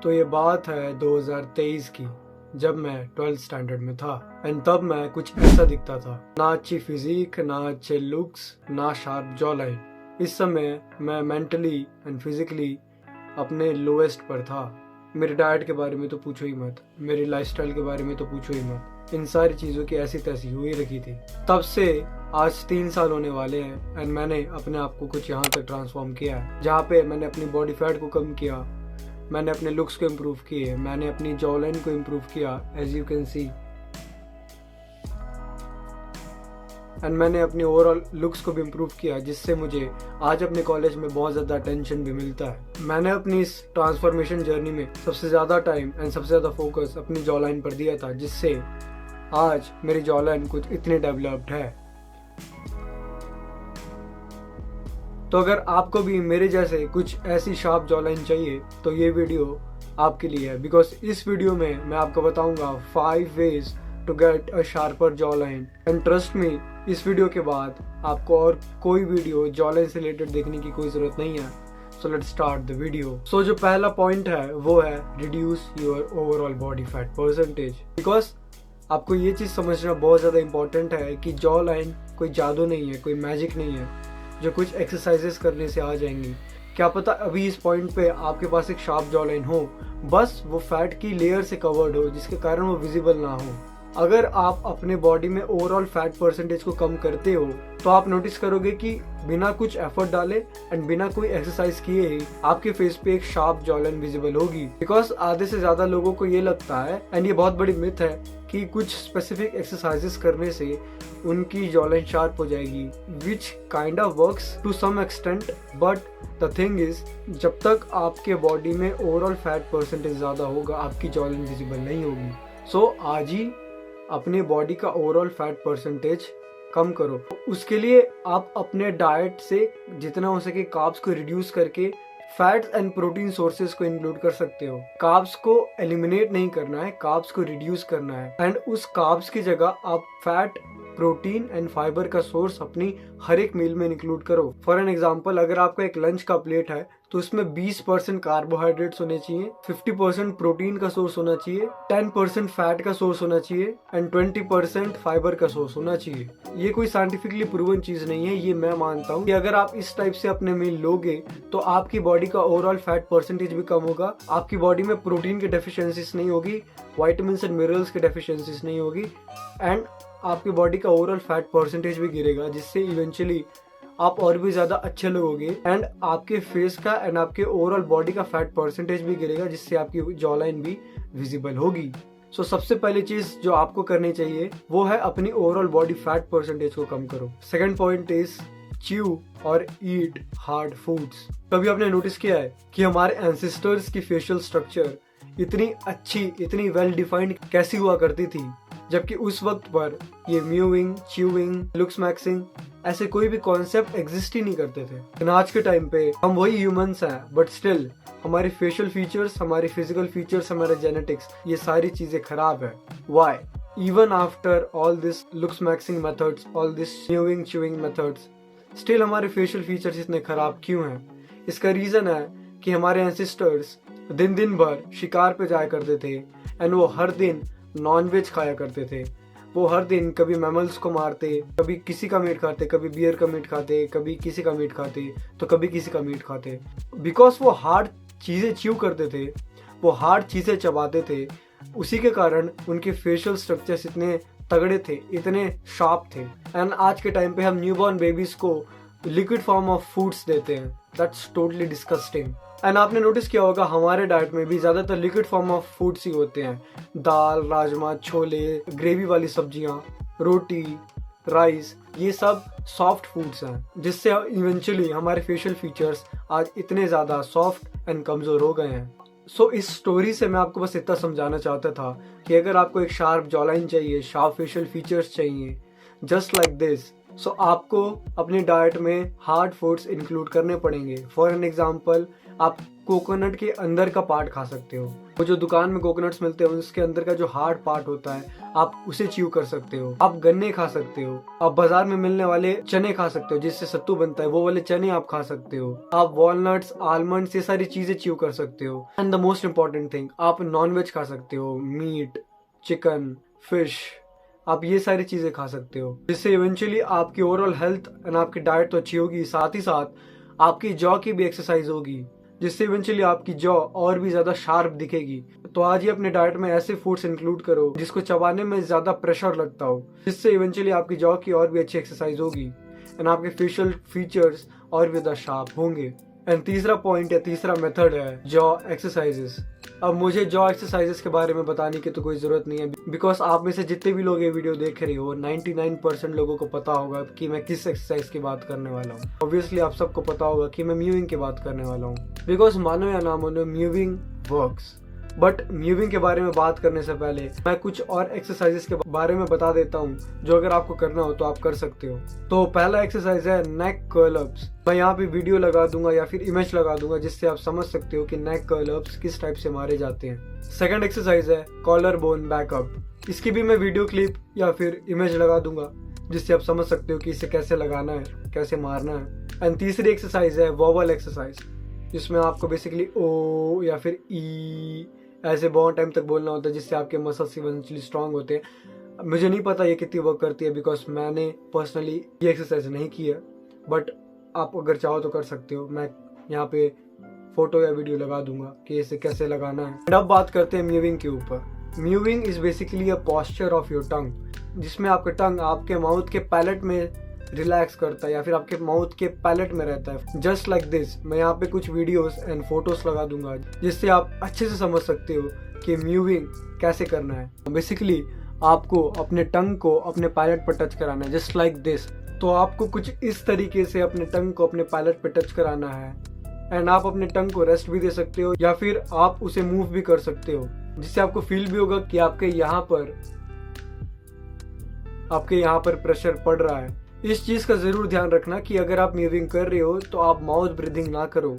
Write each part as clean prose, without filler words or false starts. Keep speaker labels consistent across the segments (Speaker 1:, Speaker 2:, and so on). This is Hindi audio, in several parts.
Speaker 1: तो ये बात है 2023 की, जब मैं 12th स्टैंडर्ड में था। एंड तब मैं कुछ ऐसा दिखता था, ना अच्छी फिजिक, ना अच्छे लुक्स, ना शार्प जॉ लाइन। इस समय मैं मेंटली एंड फिजिकली अपने लोएस्ट पर था। मेरे डाइट के बारे में तो पूछो ही मत, मेरी लाइफस्टाइल के बारे में तो पूछो ही मत। इन सारी चीज़ों की ऐसी तैसी हुई रखी थी। तब से आज 3 साल होने वाले हैं एंड मैंने अपने आप को कुछ यहाँ तक ट्रांसफॉर्म किया है, जहाँ पे मैंने अपनी बॉडी फैट को कम किया, मैंने अपने लुक्स को इम्प्रूव किए, मैंने अपनी जॉ लाइन को इम्प्रूव किया as you can see, and मैंने अपनी ओवरऑल लुक्स को भी इम्प्रूव किया, जिससे मुझे आज अपने कॉलेज में बहुत ज़्यादा अटेंशन भी मिलता है। मैंने अपनी इस ट्रांसफॉर्मेशन जर्नी में सबसे ज़्यादा टाइम एंड सबसे ज़्यादा फोकस अपनी जॉ लाइन पर दिया था, जिससे आज मेरी जॉ लाइन कुछ इतनी डेवलप्ड है। तो अगर आपको भी मेरे जैसे कुछ ऐसी शार्प जॉ लाइन चाहिए तो ये वीडियो आपके लिए है, बिकॉज इस वीडियो में मैं आपको बताऊंगा 5 ways to get a sharper jaw line. And trust me, इस वीडियो के बाद आपको और कोई वीडियो जॉ लाइन से रिलेटेड देखने की कोई जरूरत नहीं है। So let's start the video. So जो पहला पॉइंट है वो है reduce your overall body fat percentage. Because आपको ये चीज़ समझना बहुत ज़्यादा इंपॉर्टेंट है कि जॉ लाइन कोई जादू नहीं है, कोई मैजिक नहीं है जो कुछ एक्सरसाइजेस करने से आ जाएंगी। क्या पता अभी इस पॉइंट पे आपके पास एक शार्प जॉ लाइन हो, बस वो फैट की लेयर से कवर्ड हो, जिसके कारण वो विजिबल ना हो। अगर आप अपने बॉडी में ओवरऑल फैट परसेंटेज को कम करते हो तो आप नोटिस करोगे कि बिना कुछ एफर्ट डाले एंड बिना कोई एक्सरसाइज किए ही आपके फेस पे एक शार्प जॉ लाइन विजिबल होगी। बिकॉज आधे से ज्यादा लोगों को ये लगता है, एंड ये बहुत बड़ी मिथ है, कि कुछ स्पेसिफिक एक्सरसाइजेस करने से उनकी जॉ लाइन शार्प हो जाएगी, which kind of works to some extent. But the thing is, जब तक आपके बॉडी में ओवरऑल फैट परसेंटेज ज्यादा होगा, आपकी जॉ लाइन विजिबल नहीं होगी। सो आज ही अपने बॉडी का ओवरऑल फैट परसेंटेज कम करो। उसके लिए आप अपने डाइट से जितना हो सके कार्ब्स को रिड्यूस करके फैट्स एंड प्रोटीन सोर्सेज को इंक्लूड कर सकते हो। कार्ब्स को एलिमिनेट नहीं करना है, कार्ब्स को रिड्यूस करना है, एंड उस कार्ब्स की जगह आप फैट, प्रोटीन एंड फाइबर का सोर्स अपनी हर एक मील में इंक्लूड करो। फॉर एन एग्जांपल, अगर आपका एक लंच का प्लेट है तो उसमें 20% कार्बोहाइड्रेट्स होने चाहिए, 50% प्रोटीन का सोर्स होना चाहिए, 10% फैट का सोर्स होना चाहिए एंड 20% फाइबर का सोर्स होना चाहिए। ये कोई साइंटिफिकली प्रूवन चीज नहीं है, ये मैं मानता हूँ कि अगर आप इस टाइप से अपने मील लोगे तो आपकी बॉडी का ओवरऑल फैट परसेंटेज भी कम होगा, आपकी बॉडी में प्रोटीन की डेफिशिएंसीज नहीं होगी, विटामिन एंड मिनरल्स की डेफिशिएंसीज नहीं होगी, एंड आपकी बॉडी का ओवरऑल फैट परसेंटेज भी गिरेगा, जिससे इवेंचुअली आप और भी ज्यादा अच्छे लगोगे एंड आपके फेस का एंड आपके ओवरऑल बॉडी का फैट परसेंटेज भी गिरेगा, जिससे आपकी जॉ लाइन भी विजिबल होगी। सो सबसे पहली चीज जो आपको करनी चाहिए वो है अपनी ओवरऑल बॉडी फैट परसेंटेज को कम करो। सेकंड पॉइंट इज च्यू और ईट हार्ड फूड्स। कभी आपने नोटिस किया है कि हमारे एंसेस्टर्स की फेशियल स्ट्रक्चर इतनी अच्छी, इतनी वेल डिफाइंड कैसी हुआ करती थी, जबकि उस वक्त पर ये म्यूइंग, च्यूइंग, लुक्स मैक्सिंग ऐसे कोई भी कॉन्सेप्ट एग्जिस्ट ही नहीं करते थे। लेकिन आज के टाइम पे हम वही ह्यूमंस हैं, बट स्टिल हमारी फेशियल फीचर्स, हमारी फिजिकल फीचर्स, हमारे जेनेटिक्स, ये सारी चीजें खराब है। Why? Even after all this looks maxing methods, all this mowing, chewing methods, still हमारे फेशियल फीचर्स इतने खराब क्यों हैं? इसका रीजन है कि हमारे एंसेस्टर्स दिन दिन भर शिकार पे जाया करते थे एंड वो हर दिन नॉनवेज खाया करते थे। वो हर दिन कभी मैमल्स को मारते, कभी किसी का मीट खाते, कभी बियर का मीट खाते, कभी किसी का मीट खाते, तो कभी किसी का मीट खाते। बिकॉज वो हार्ड चीज़ें च्यू करते थे, वो हार्ड चीज़ें चबाते थे, उसी के कारण उनके फेशियल स्ट्रक्चर्स इतने तगड़े थे, इतने शार्प थे। एंड आज के टाइम पे हम न्यूबॉर्न बेबीज को लिक्विड फॉर्म ऑफ फूड्स देते हैं, दैट्स टोटली डिस्गस्टिंग। एंड आपने नोटिस किया होगा हमारे डाइट में भी ज्यादातर लिक्विड फॉर्म ऑफ फूड्स ही होते हैं, दाल, राजमा, छोले, ग्रेवी वाली सब्जियां, रोटी, राइस, ये सब सॉफ्ट फूड्स हैं, जिससे इवेंचुअली हमारे फेशियल फीचर्स आज इतने ज्यादा सॉफ्ट एंड कमजोर हो गए हैं। सो इस स्टोरी से मैं आपको बस इतना समझाना चाहता था कि अगर आपको एक शार्प जॉ लाइन चाहिए, शार्प फेशियल फीचर्स चाहिए, जस्ट लाइक दिस, सो आपको अपनी डाइट में हार्ड फूड्स इंक्लूड करने पड़ेंगे। फॉर एन एग्जांपल, आप कोकोनट के अंदर का पार्ट खा सकते हो। वो जो दुकान में कोकोनट्स मिलते हैं उसके अंदर का जो हार्ड पार्ट होता है आप उसे च्यू कर सकते हो। आप गन्ने खा सकते हो। आप बाजार में मिलने वाले चने खा सकते हो जिससे सत्तू बनता है, वो वाले चने आप खा सकते हो। आप वॉलनट्स, आलमंड्स, ये सारी चीजें च्यू कर सकते हो। And the most important thing, आप नॉनवेज खा सकते हो, मीट, चिकन, फिश, आप ये सारी चीजें खा सकते हो, जिससे इवेंचुअली आपकी ओवरऑल हेल्थ एंड आपकी डाइट तो अच्छी होगी, साथ ही साथ आपकी जॉ की भी एक्सरसाइज होगी, जिससे इवेंचुअली आपकी जॉ और भी ज्यादा शार्प दिखेगी। तो आज ही अपने डाइट में ऐसे फूड्स इंक्लूड करो जिसको चबाने में ज्यादा प्रेशर लगता हो, जिससे इवेंचुअली आपकी जॉ की और भी अच्छी एक्सरसाइज होगी एंड आपके फेशियल फीचर्स और भी ज्यादा शार्प होंगे। एंड तीसरा पॉइंट या तीसरा मेथड है जॉ एक्सरसाइजेस। अब मुझे जॉ एक्सरसाइजेस के बारे में बताने की तो कोई जरूरत नहीं है, बिकॉज आप में से जितने भी लोग ये वीडियो देख रहे हो 99% लोगों को पता होगा कि मैं किस एक्सरसाइज की बात करने वाला हूँ। ऑब्वियसली आप सबको पता होगा कि मैं म्यूविंग की बात करने वाला हूँ, बिकॉज मानो या ना मानो म्यूविंग वर्क्स। बट म्यूविंग के बारे में बात करने से पहले मैं कुछ और एक्सरसाइजेस के बारे में बता देता हूँ जो अगर आपको करना हो तो आप कर सकते हो। तो पहला एक्सरसाइज है नेक कर्ल अप्स। मैं यहाँ पे वीडियो लगा दूंगा या फिर इमेज लगा दूंगा जिससे आप समझ सकते हो कि नेक कर्ल अप्स किस टाइप से मारे जाते हैं। सेकंड एक्सरसाइज है कॉलर बोन बैकअप। इसकी भी मैं वीडियो क्लिप या फिर इमेज लगा दूंगा जिससे आप समझ सकते हो कि इसे कैसे लगाना है, कैसे मारना है। एंड तीसरी एक्सरसाइज है वोवल एक्सरसाइज, जिसमें आपको बेसिकली ओ या फिर ई ऐसे बहुत टाइम तक बोलना होता है, जिससे आपके मसल्स इवेंचुअली स्ट्रांग होते हैं। मुझे नहीं पता ये कितनी वर्क करती है, बिकॉज मैंने पर्सनली ये एक्सरसाइज नहीं की है, बट आप अगर चाहो तो कर सकते हो। मैं यहाँ पे फोटो या वीडियो लगा दूंगा कि इसे कैसे लगाना है। अब बात करते हैं म्यूविंग के ऊपर। Mewing is basically a posture of your tongue, जिसमें आपका टंग आपके माउथ के पैलेट में रिलैक्स करता है या फिर आपके माउथ के पैलेट में रहता है, जस्ट लाइक दिस। मैं यहाँ पे कुछ वीडियोस एंड फोटोज लगा दूंगा जिससे आप अच्छे से समझ सकते हो कि म्यूविंग कैसे करना है। बेसिकली आपको अपने टंग को अपने पैलेट पर टच कराना है, जस्ट लाइक दिस। तो आपको कुछ इस तरीके से अपने टंग को अपने पैलेट पर टच कराना है एंड आप अपने टंग को रेस्ट भी दे सकते हो या फिर आप उसे मूव भी कर सकते हो, जिससे आपको फील भी होगा कि आपके यहाँ पर प्रेशर पड़ रहा है। इस चीज का जरूर ध्यान रखना कि अगर आप म्यूविंग कर रहे हो तो आप माउथ ब्रीदिंग ना करो,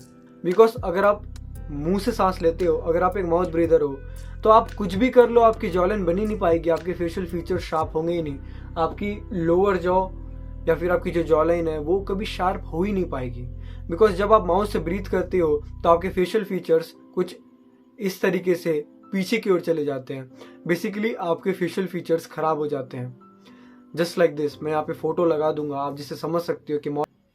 Speaker 1: बिकॉज अगर आप मुंह से सांस लेते हो, अगर आप एक माउथ ब्रीदर हो तो आप कुछ भी कर लो, आपकी जॉ लाइन बनी नहीं पाएगी, आपके फेशियल फीचर्स शार्प होंगे ही नहीं, आपकी लोअर जॉ या फिर आपकी जो जॉ लाइन है वो कभी शार्प हो ही नहीं पाएगी। बिकॉज जब आप माउथ से ब्रीथ करते हो तो आपके फेशियल फीचर्स कुछ इस तरीके से पीछे की ओर चले जाते हैं, बेसिकली आपके फेशियल फीचर्स खराब हो जाते हैं, जस्ट लाइक दिस। मैं यहाँ पे फोटो लगा दूंगा आप जिससे समझ सकते हो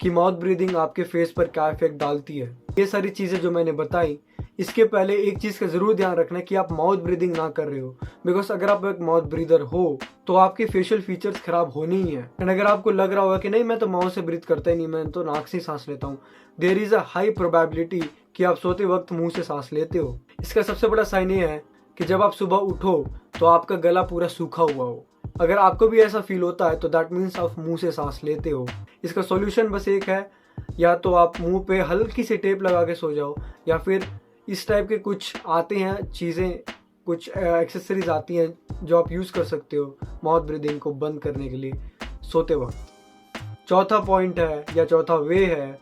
Speaker 1: कि माउथ ब्रीदिंग आपके फेस पर क्या इफेक्ट डालती है। ये सारी चीजें जो मैंने बताई, इसके पहले एक चीज का जरूर ध्यान रखना कि आप माउथ ब्रीदिंग ना कर रहे हो, बिकॉज अगर आप एक माउथ ब्रीदर हो तो आपके फेशियल फीचर्स खराब होने ही है। एंड अगर आपको लग रहा होगा कि नहीं मैं तो माउथ से ब्रीथ करता ही नहीं, मैं तो नाक से सांस लेता हूँ, there is a high probability कि आप सोते वक्त मुंह से सांस लेते हो। इसका सबसे बड़ा साइन ये है कि जब आप सुबह उठो तो आपका गला पूरा सूखा हुआ हो। अगर आपको भी ऐसा फील होता है तो दैट मीन्स आप मुंह से सांस लेते हो। इसका सॉल्यूशन बस एक है, या तो आप मुंह पे हल्की सी टेप लगा के सो जाओ, या फिर इस टाइप के कुछ आते हैं चीज़ें, कुछ एक्सेसरीज आती हैं जो आप यूज़ कर सकते हो माउथ ब्रीदिंग को बंद करने के लिए सोते वक्त। चौथा पॉइंट है या चौथा वे है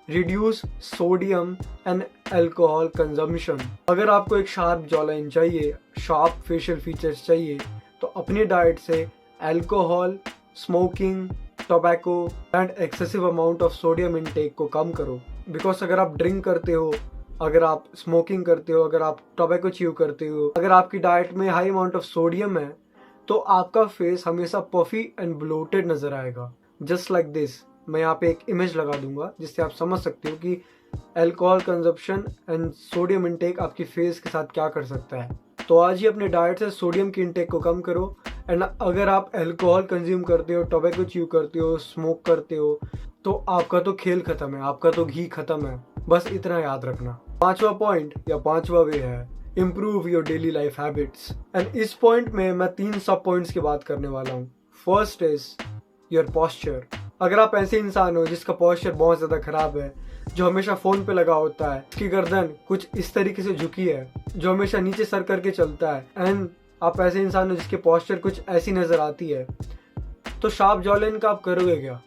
Speaker 1: reduce sodium and alcohol consumption. अगर आपको एक शार्प जॉ लाइन चाहिए, शार्प फेशियल फीचर्स चाहिए, तो अपनी डाइट से alcohol, smoking, tobacco and excessive amount of sodium intake को कम करो। बिकॉज अगर आप ड्रिंक करते हो, अगर आप स्मोकिंग करते हो, अगर आप टोबैको च्यू करते हो, अगर आपकी डाइट में हाई अमाउंट ऑफ सोडियम है तो आपका फेस हमेशा पफी एंड ब्लोटेड नजर आएगा, जस्ट लाइक दिस। मैं यहाँ पे एक इमेज लगा दूंगा जिससे आप समझ सकते हो कि alcohol consumption and sodium intake आपकी फेस के साथ क्या कर सकता है। तो आज ही अपने डाइट से सोडियम की इनटेक को कम करो। एंड अगर आप अल्कोहल कंज्यूम करते हो, टोबैको च्यू करते हो, स्मोक करते हो, तो आपका तो खेल खत्म है, आपका तो घी खत्म है। बस इतना याद रखना। पांचवा पॉइंट या पांचवा वे है improve your daily life habits. And इस पॉइंट में मैं 3 सब पॉइंट्स की बात करने वाला हूँ। First is your posture. अगर आप ऐसे इंसान हो जिसका पॉस्चर बहुत ज्यादा खराब है, जो हमेशा फोन पे लगा होता है, उसकी गर्दन कुछ इस तरीके से झुकी है, जो हमेशा नीचे सर करके चलता है, एंड आप ऐसे इंसान हो जिसके पॉस्चर कुछ ऐसी नजर आती है, तो शार्प जॉ लाइन का आप करोगे क्या?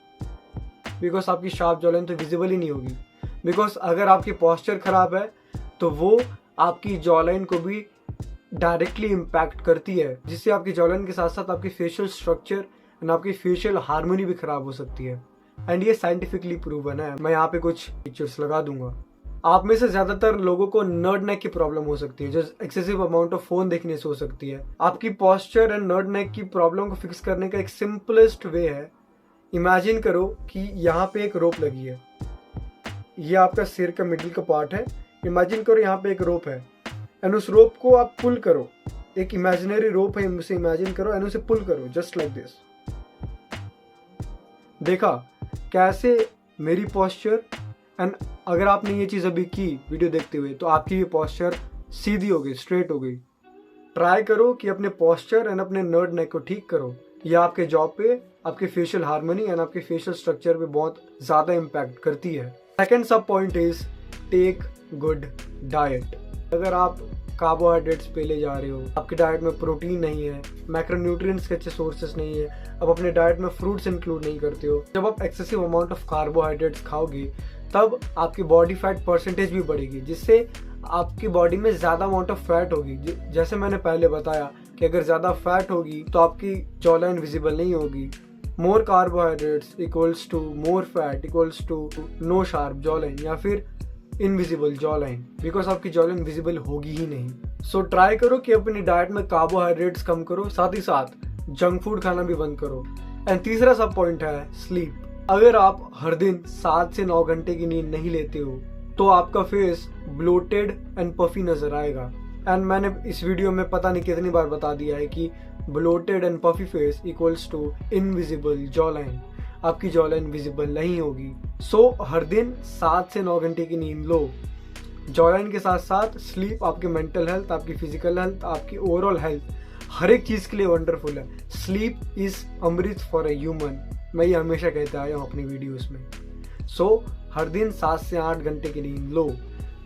Speaker 1: बिकॉज आपकी शार्प जॉ लाइन तो विजिबल ही नहीं होगी। बिकॉज अगर आपकी पोस्चर खराब है तो वो आपकी जॉलाइन को भी डायरेक्टली इम्पैक्ट करती है, जिससे आपकी जॉलाइन के साथ साथ आपकी फेशियल स्ट्रक्चर एंड आपकी फेशियल हार्मोनी भी खराब हो सकती है। एंड ये साइंटिफिकली प्रूवन है। मैं यहाँ पे कुछ पिक्चर्स लगा दूंगा। आप में से ज्यादातर लोगों को नर्ड नेक की प्रॉब्लम हो सकती है, जो एक्सेसिव अमाउंट ऑफ फोन देखने से हो सकती है। आपकी पोस्चर एंड नर्ड नेक की प्रॉब्लम को फिक्स करने का एक सिंपलेस्ट वे है, इमेजिन करो कि यहाँ पे एक रोप लगी है, ये आपका सिर का मिडिल का पार्ट है। इमेजिन करो यहाँ पे एक रोप है एंड उस रोप को आप पुल करो, एक इमेजिनरी रोप है, उसे इमेजिन करो एंड उसे पुल करो जस्ट लाइक दिस। देखा कैसे मेरी पोस्चर एंड अगर आपने ये चीज़ अभी की वीडियो देखते हुए तो आपकी ये पोस्चर सीधी हो गई, स्ट्रेट हो गई। ट्राई करो कि अपने पोस्चर एंड अपने नर्ड नेक को ठीक करो। ये आपके जॉब पे, आपके फेशियल हार्मोनी एंड आपके फेशियल स्ट्रक्चर पे बहुत ज़्यादा इम्पैक्ट करती है। Second sub point is take good diet. अगर आप कार्बोहाइड्रेट्स पे ले जा रहे हो, आपकी डाइट में प्रोटीन नहीं है, मैक्रोन्यूट्रिएंट्स के अच्छे सोर्सेस नहीं है, अब अपने डाइट में फ्रूट्स इंक्लूड नहीं करते हो, जब आप एक्सेसिव अमाउंट ऑफ कार्बोहाइड्रेट्स खाओगे तब आपकी बॉडी फैट परसेंटेज भी बढ़ेगी, जिससे आपकी बॉडी में ज़्यादा अमाउंट ऑफ फैट होगी। जैसे मैंने पहले बताया कि अगर ज़्यादा फैट होगी तो आपकी जॉलाइन विजिबल नहीं होगी। More carbohydrates equals to more fat equals to no sharp jawline या फिर इनविजिबल जॉलाइन, बिकॉज आपकी जॉलाइन विजिबल होगी ही नहीं। सो ट्राई करो कि अपनी डाइट में कार्बोहाइड्रेट्स कम करो, साथ ही साथ जंक फूड खाना भी बंद करो। एंड तीसरा सब पॉइंट है स्लीप। अगर आप हर दिन 7 से 9 घंटे की नींद नहीं लेते हो तो आपका फेस ब्लोटेड एंड पफी नजर आएगा। एंड मैंने इस वीडियो में पता नहीं कितनी बार बता दिया है कि bloated and puffy face equals to invisible jawline. आपकी जॉलाइन विजिबल नहीं होगी। सो हर दिन 7 से 9 घंटे की नींद लो। जॉलाइन के साथ साथ स्लीप आपकी मेंटल हेल्थ, आपकी फिजिकल हेल्थ, आपकी ओवरऑल हेल्थ, हर एक चीज के लिए वंडरफुल है। Sleep is amrit for a human. मैं ये हमेशा कहता आया हूँ अपनी वीडियोस में। सो हर दिन 7 से 8 घंटे की नींद लो।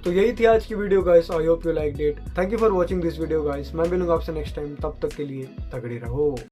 Speaker 1: तो यही थी आज की video guys. I hope you like it. Thank you for watching this video guys. मैं मिलूंगा आपसे नेक्स्ट टाइम, तब तक के लिए तगड़े रहो।